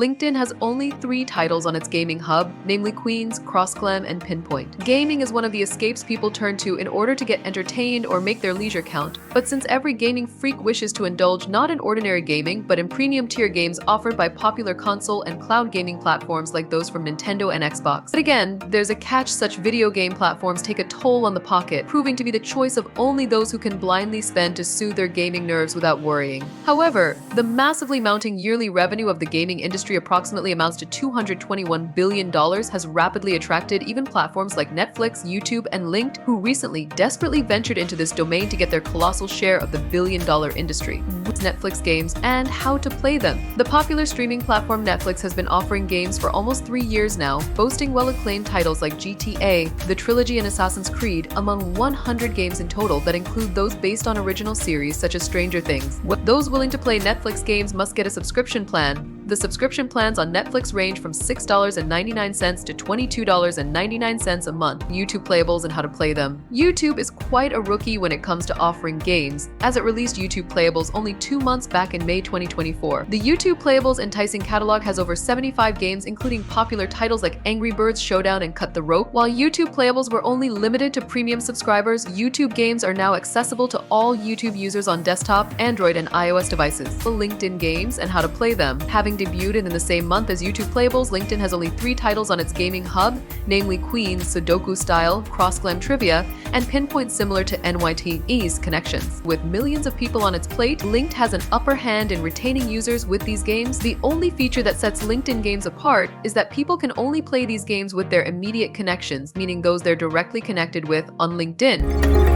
LinkedIn has only 3 titles on its gaming hub, namely Queens, Crossclam, and Pinpoint. Gaming is one of the escapes people turn to in order to get entertained or make their leisure count. But since every gaming freak wishes to indulge not in ordinary gaming, but in premium tier games offered by popular console and cloud gaming platforms like those from Nintendo and Xbox. But again, there's a catch: such video game platforms take a toll on the pocket, proving to be the choice of only those who can blindly spend to soothe their gaming nerves without worrying. However, the massively mounting yearly revenue of the gaming industry approximately amounts to $221 billion has rapidly attracted even platforms like Netflix, YouTube, and Linked, who recently desperately ventured into this domain to get their colossal share of the billion-dollar industry. Netflix games and how to play them. The popular streaming platform Netflix has been offering games for almost 3 years now, boasting well-acclaimed titles like GTA, the trilogy, and Assassin's Creed, among 100 games in total that include those based on original series such as Stranger Things. Those willing to play Netflix games must get a subscription plan. The subscription plans on Netflix range from $6.99 to $22.99 a month. YouTube playables and how to play them. YouTube is quite a rookie when it comes to offering games, as it released YouTube playables only 2 months back in May 2024. The YouTube playables enticing catalog has over 75 games, including popular titles like Angry Birds Showdown and Cut the Rope. While YouTube playables were only limited to premium subscribers, YouTube games are now accessible to all YouTube users on desktop, Android, and iOS devices. The LinkedIn games and how to play them. Having debuted in the same month as YouTube playables, LinkedIn has only 3 titles on its gaming hub, namely Queens, Sudoku Style, Crossclam Trivia, and Pinpoint, similar to NYTE's Connections. With millions of people on its plate, Linked has an upper hand in retaining users with these games. The only feature that sets LinkedIn games apart is that people can only play these games with their immediate connections, meaning those they're directly connected with on LinkedIn.